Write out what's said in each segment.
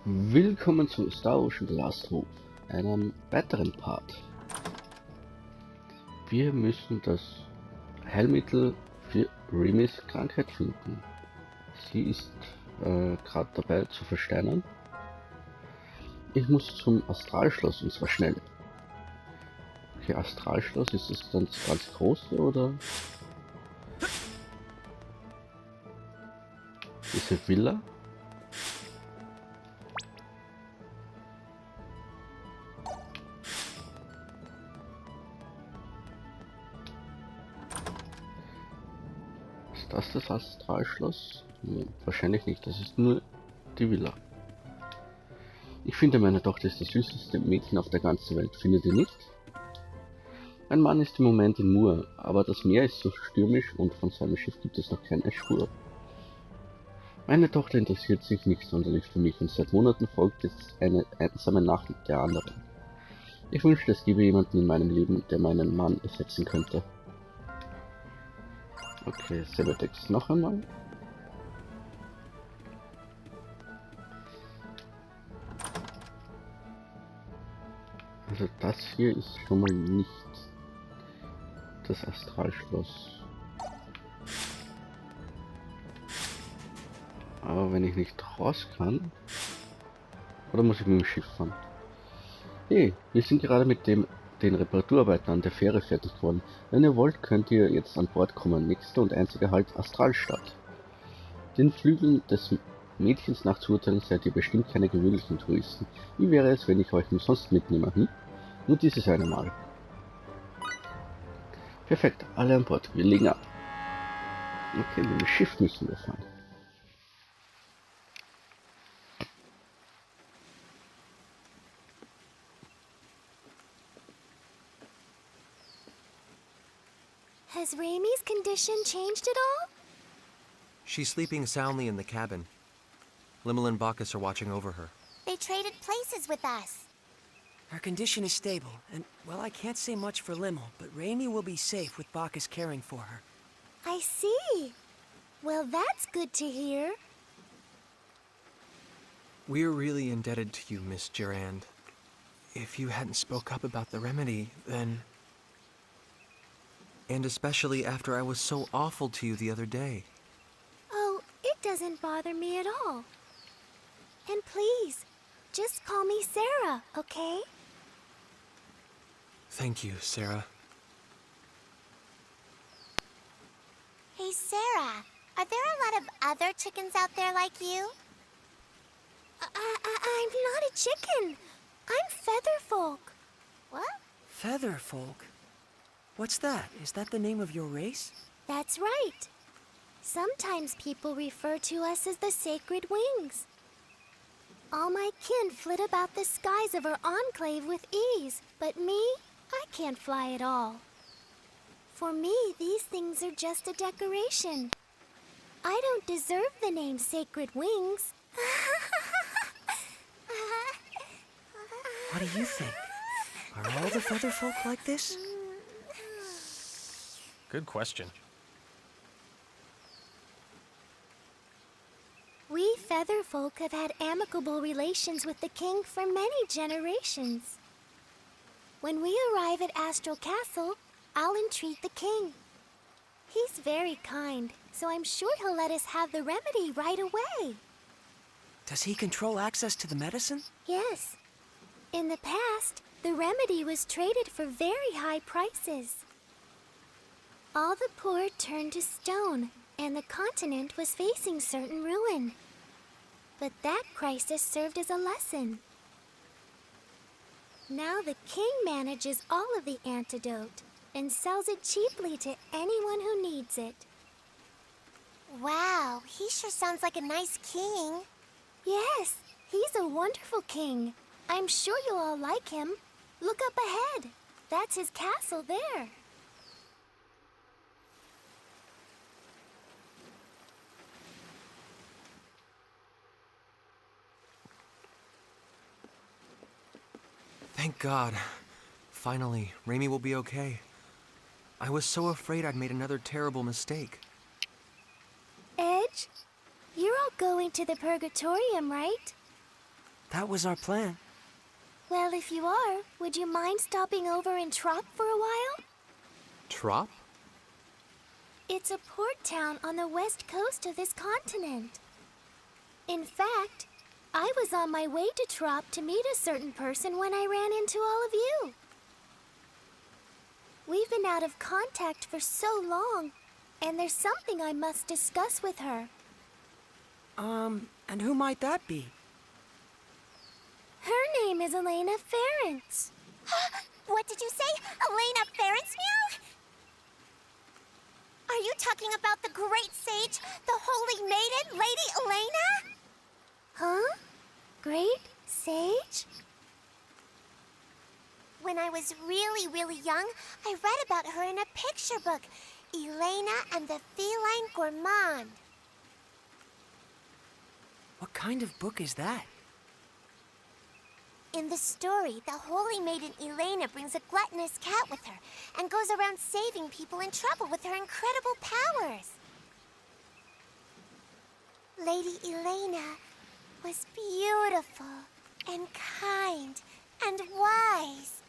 Willkommen zu Star Wars Glashof, einem weiteren Part. Wir müssen das Heilmittel für Reimis Krankheit finden. Sie ist gerade dabei zu versteinern. Ich muss zum Astralschloss und zwar schnell. Okay, Astralschloss, ist das dann das ganz große oder diese Villa? Ist das Astralschloss? Nee, wahrscheinlich nicht, das ist nur die Villa. Ich finde, meine Tochter ist das süßeste Mädchen auf der ganzen Welt, findet ihr nicht? Mein Mann ist im Moment in Mur, aber das Meer ist so stürmisch und von seinem Schiff gibt es noch keine Spur. Meine Tochter interessiert sich nicht sonderlich für mich und seit Monaten folgt jetzt eine einsame Nachricht der anderen. Ich wünschte, es gäbe jemanden in meinem Leben, der meinen Mann ersetzen könnte. Okay, selber Text noch einmal. Also das hier ist schon mal nicht das Astralschloss. Aber wenn ich nicht raus kann... Oder muss ich mit dem Schiff fahren? Hey, wir sind gerade mit den Reparaturarbeiten an der Fähre fertig geworden. Wenn ihr wollt, könnt ihr jetzt an Bord kommen. Nächster und einziger Halt Astral-Stadt. Den Flügeln des Mädchens nach zu urteilen seid ihr bestimmt keine gewöhnlichen Touristen. Wie wäre es, wenn ich euch umsonst mitnehme, hm? Nur dieses eine Mal. Perfekt, alle an Bord. Wir legen ab. Okay, mit dem Schiff müssen wir fahren. Has Reimi's condition changed at all? She's sleeping soundly in the cabin. Limmel and Bacchus are watching over her. They traded places with us. Her condition is stable, and, well, I can't say much for Limmel, but Reimi will be safe with Bacchus caring for her. I see. Well, that's good to hear. We're really indebted to you, Miss Durand. If you hadn't spoke up about the remedy, then... And especially after I was so awful to you the other day. Oh, it doesn't bother me at all. And please, just call me Sarah, okay? Thank you, Sarah. Hey, Sarah, are there a lot of other chickens out there like you? I'm not a chicken. I'm Featherfolk. What? Featherfolk? What's that? Is that the name of your race? That's right. Sometimes people refer to us as the Sacred Wings. All my kin flit about the skies of our enclave with ease, but me, I can't fly at all. For me, these things are just a decoration. I don't deserve the name Sacred Wings. What do you think? Are all the Featherfolk like this? Good question. We Featherfolk have had amicable relations with the king for many generations. When we arrive at Astral Castle, I'll entreat the king. He's very kind, so I'm sure he'll let us have the remedy right away. Does he control access to the medicine? Yes. In the past, the remedy was traded for very high prices. All the poor turned to stone, and the continent was facing certain ruin. But that crisis served as a lesson. Now the king manages all of the antidote and sells it cheaply to anyone who needs it. Wow, he sure sounds like a nice king. Yes, he's a wonderful king. I'm sure you'll all like him. Look up ahead. That's his castle there. Thank God. Finally, Reimi will be okay. I was so afraid I'd made another terrible mistake. Edge, you're all going to the Purgatorium, right? that was our plan. Well, if you are, would you mind stopping over in Trop for a while? Trop? It's a port town on the west coast of this continent. In fact, I was on my way to Trop to meet a certain person when I ran into all of you. We've been out of contact for so long, and there's something I must discuss with her. And who might that be? Her name is Elena Ference. What did you say? Elena Ference, meow? Are you talking about the great sage, the holy maiden, Lady Elena? Huh? Great sage? When I was really young, I read about her in a picture book, Elena and the Feline Gourmand. What kind of book is that? In the story, the holy maiden Elena brings a gluttonous cat with her and goes around saving people in trouble with her incredible powers. Lady Elena was beautiful and kind and wise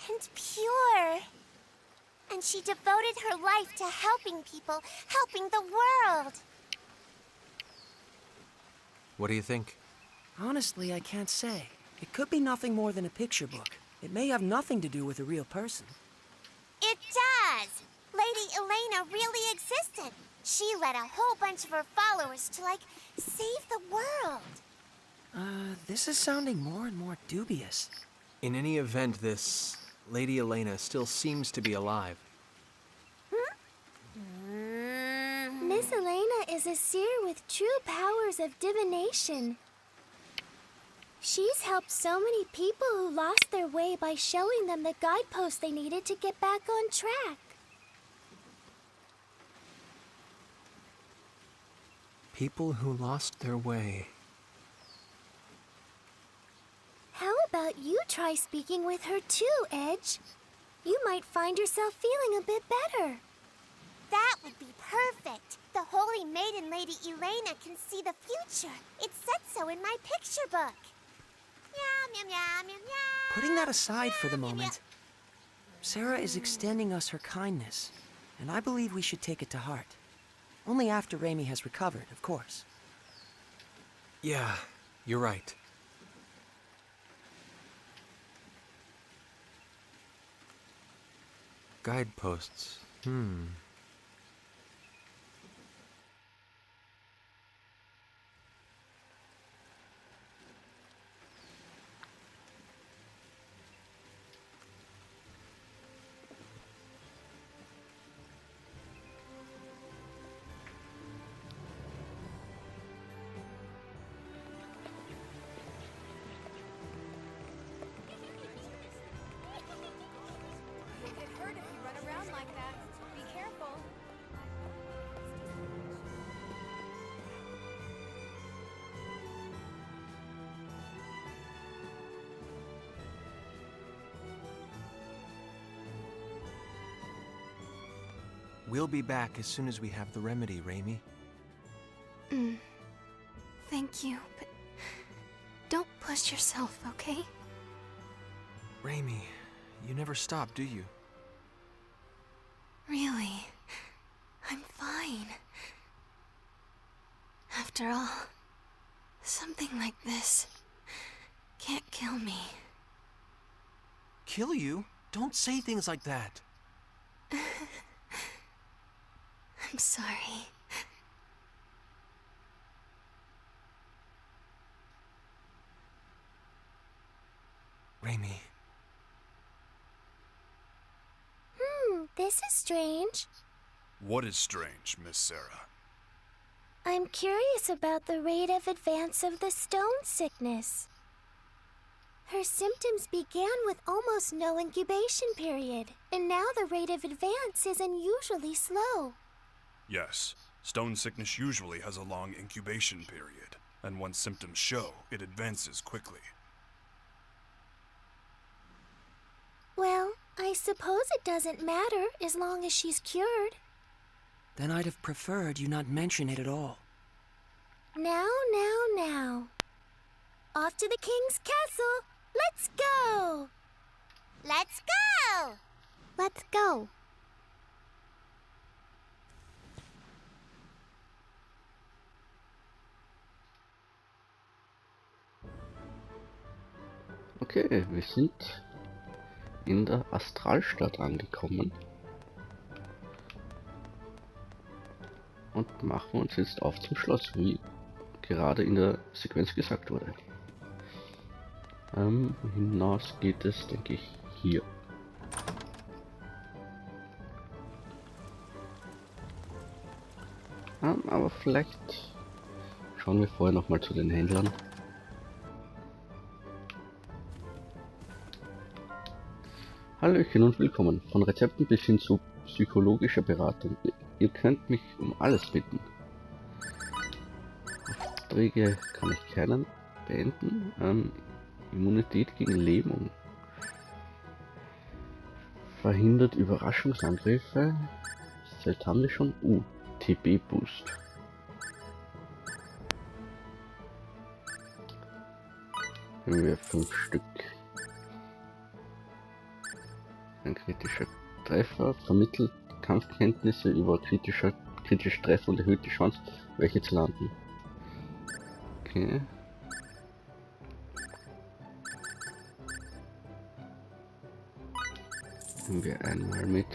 and pure. And she devoted her life to helping people, helping the world. What do you think? Honestly, I can't say. It could be nothing more than a picture book. It may have nothing to do with a real person. It does! Lady Elena really existed. She led a whole bunch of her followers to, save the world. This is sounding more and more dubious. In any event, this Lady Elena still seems to be alive. Miss Elena is a seer with true powers of divination. She's helped so many people who lost their way by showing them the guideposts they needed to get back on track. People who lost their way. How about you try speaking with her too, Edge? You might find yourself feeling a bit better. That would be perfect. The holy maiden Lady Elena can see the future. It said so in my picture book. Meow, meow, meow, meow, meow. Putting that aside for the Meow, meow, moment, Sarah is extending us her kindness, and I believe we should take it to heart. Only after Reimi has recovered, of course. Yeah, you're right. Guideposts. We'll be back as soon as we have the remedy, Reimi. Thank you, but don't push yourself, okay? Reimi, you never stop, do you? Really, I'm fine. After all, something like this can't kill me. Kill you? Don't say things like that. I'm sorry. Reimi. This is strange. What is strange, Miss Sarah? I'm curious about the rate of advance of the stone sickness. Her symptoms began with almost no incubation period, and now the rate of advance is unusually slow. Yes, stone sickness usually has a long incubation period, and once symptoms show, it advances quickly. Well, I suppose it doesn't matter as long as she's cured. Then I'd have preferred you not mention it at all. Now. off to the king's castle. Let's go! Let's go! Let's go. Okay, wir sind in der Astral-Stadt angekommen. Und machen uns jetzt auf zum Schloss, wie gerade in der Sequenz gesagt wurde. Hinaus geht es, denke ich, hier. Aber vielleicht schauen wir vorher noch mal zu den Händlern. Hallöchen und willkommen. Von Rezepten bis hin zu psychologischer Beratung. Ihr könnt mich um alles bitten. Aufträge kann ich keinen beenden. Immunität gegen Lähmung. Verhindert Überraschungsangriffe. Vielleicht haben wir schon. TB-Boost. Haben wir 5 Stück. Ein kritischer Treffer vermittelt Kampfkenntnisse über kritische Treffer und erhöht die Chance, welche zu landen. Okay. Nehmen wir einmal mit.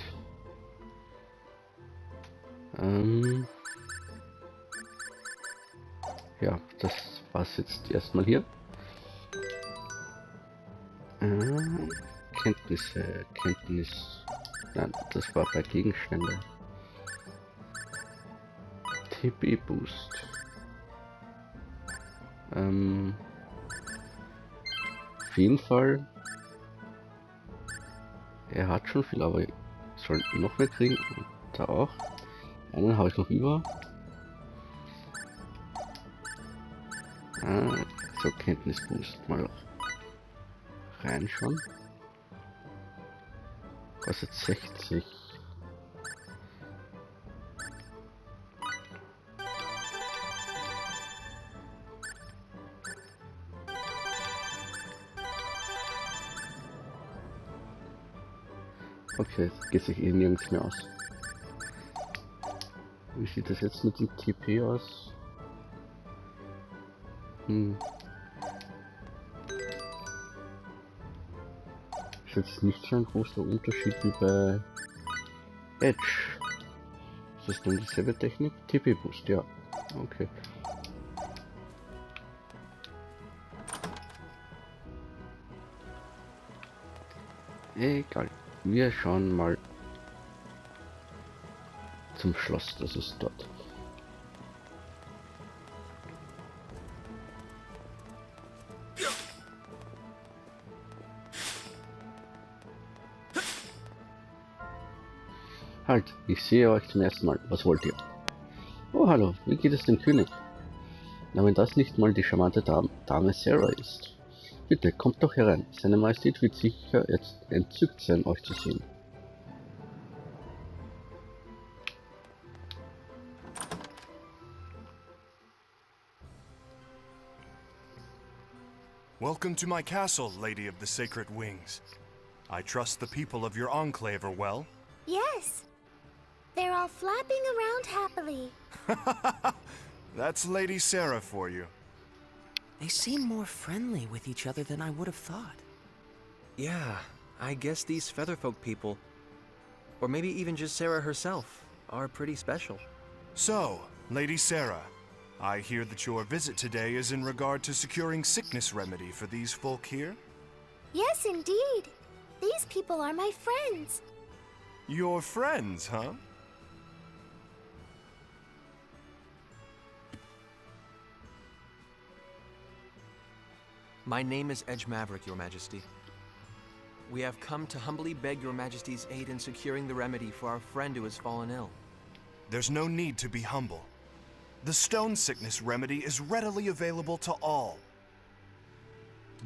Ja, das war's jetzt erstmal hier. Kenntnis. Nein, das war bei Gegenständen. TB Boost. Auf jeden Fall. Er hat schon viel, aber soll noch mehr kriegen. Und da auch. Einen habe ich noch über. So Kenntnisboost mal reinschauen. Kostet 60. Okay, geht sich eh nirgends mehr aus. Wie sieht das jetzt mit dem TP aus? Ist jetzt nicht so ein großer Unterschied wie bei Edge. Ist das denn dieselbe Technik? TP Boost, ja. Okay. Egal. Wir schauen mal zum Schloss, das ist dort. Halt, ich sehe euch zum ersten Mal. Was wollt ihr? Oh, hallo, wie geht es dem König? Na, wenn das nicht mal die charmante Dame Sarah ist. Bitte, kommt doch herein. Seine Majestät wird sicher jetzt entzückt sein, euch zu sehen. Welcome to my castle, Lady of the Sacred Wings. I trust the people of your enclave are well. Yes. They're all flapping around happily. That's Lady Sarah for you. They seem more friendly with each other than I would have thought. Yeah, I guess these Featherfolk people, or maybe even just Sarah herself, are pretty special. So, Lady Sarah, I hear that your visit today is in regard to securing sickness remedy for these folk here? Yes, indeed. These people are my friends. Your friends, huh? My name is Edge Maverick, Your Majesty. We have come to humbly beg Your Majesty's aid in securing the remedy for our friend who has fallen ill. There's no need to be humble. The stone sickness remedy is readily available to all.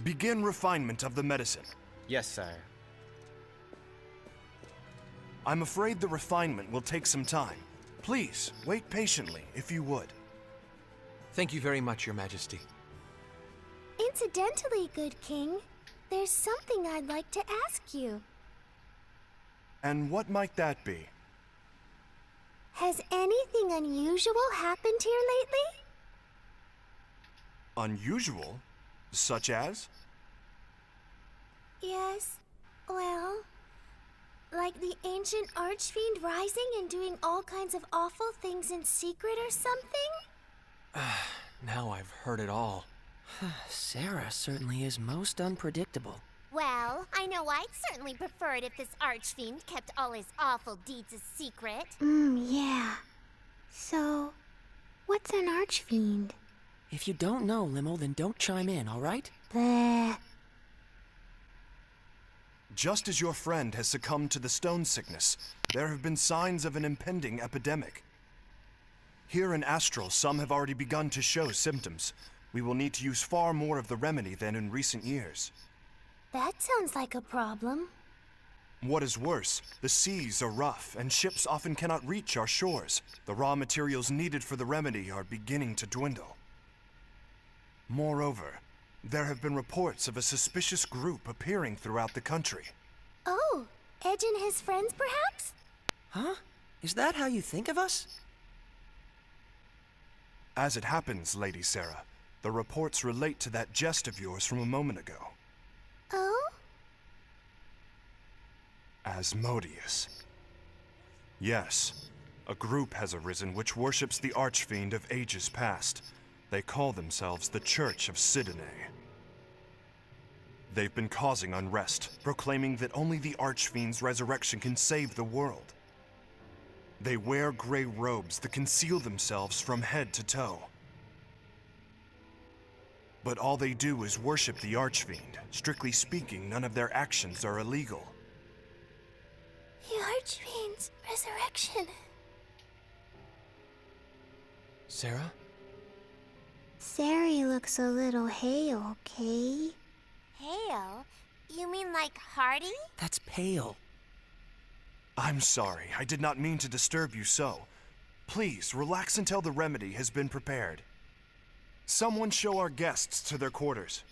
Begin refinement of the medicine. Yes, sire. I'm afraid the refinement will take some time. Please, wait patiently, if you would. Thank you very much, Your Majesty. In Incidentally, good king, there's something I'd like to ask you. And what might that be? Has anything unusual happened here lately? Unusual? Such as? Yes, well, like the ancient archfiend rising and doing all kinds of awful things in secret or something? Now I've heard it all. Sarah certainly is most unpredictable. Well, I know I'd certainly prefer it if this archfiend kept all his awful deeds a secret. Yeah. So, what's an archfiend? If you don't know, Limo, then don't chime in, all right? Bleh. Just as your friend has succumbed to the stone sickness, there have been signs of an impending epidemic. Here in Astral, some have already begun to show symptoms. We will need to use far more of the remedy than in recent years. That sounds like a problem. What is worse, the seas are rough, and ships often cannot reach our shores. The raw materials needed for the remedy are beginning to dwindle. Moreover, there have been reports of a suspicious group appearing throughout the country. Oh, Edge and his friends, perhaps? Huh? Is that how you think of us? As it happens, Lady Sarah, the reports relate to that jest of yours from a moment ago. Oh? Asmodeus. Yes, a group has arisen which worships the archfiend of ages past. They call themselves the Church of Sidene. They've been causing unrest, proclaiming that only the archfiend's resurrection can save the world. They wear gray robes that conceal themselves from head to toe. But all they do is worship the archfiend. Strictly speaking, none of their actions are illegal. The Archfiend's resurrection. Sarah? Sari looks a little hale, okay? Hale? You mean like Hardy? That's pale. I'm sorry, I did not mean to disturb you so. Please, relax until the remedy has been prepared. Someone show our guests to their quarters.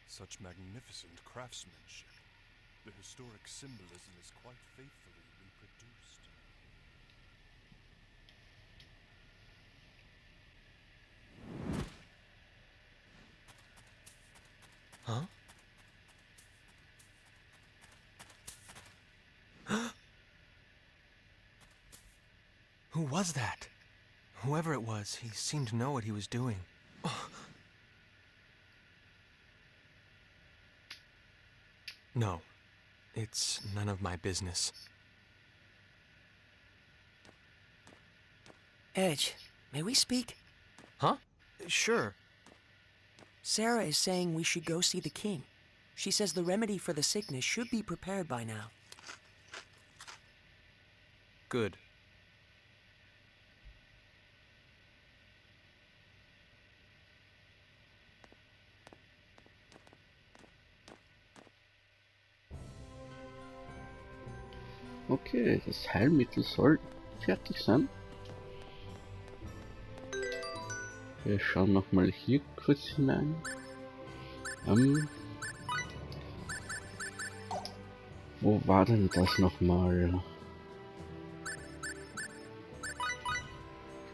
Such magnificent craftsmanship. The historic symbolism is quite faithfully reproduced. Huh? Who was that? Whoever it was, he seemed to know what he was doing. Oh. No, it's none of my business. Edge, may we speak? Huh? Sure. Sarah is saying we should go see the king. She says the remedy for the sickness should be prepared by now. Good. Okay, das Heilmittel soll fertig sein. Wir schauen nochmal hier kurz hinein. Wo war denn das nochmal?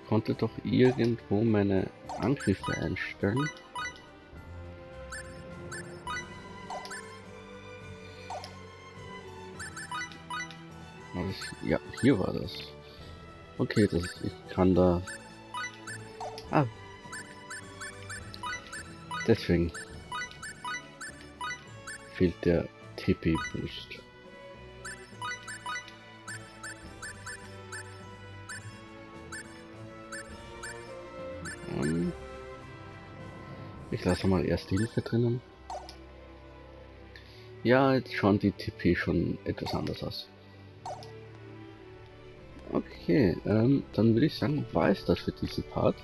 Ich konnte doch irgendwo meine Angriffe einstellen. Ja, hier war das. Okay, ich kann da... Ah. Deswegen fehlt der TP-Boost. Ich lasse mal Erste Hilfe drinnen. Ja, jetzt schauen die TP schon etwas anders aus. Okay, dann würde ich sagen, war es das für diesen Part.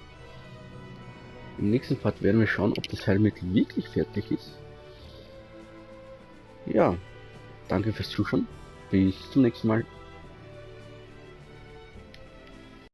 Im nächsten Part werden wir schauen, ob das Heilmittel wirklich fertig ist. Ja, danke fürs Zuschauen. Bis zum nächsten Mal.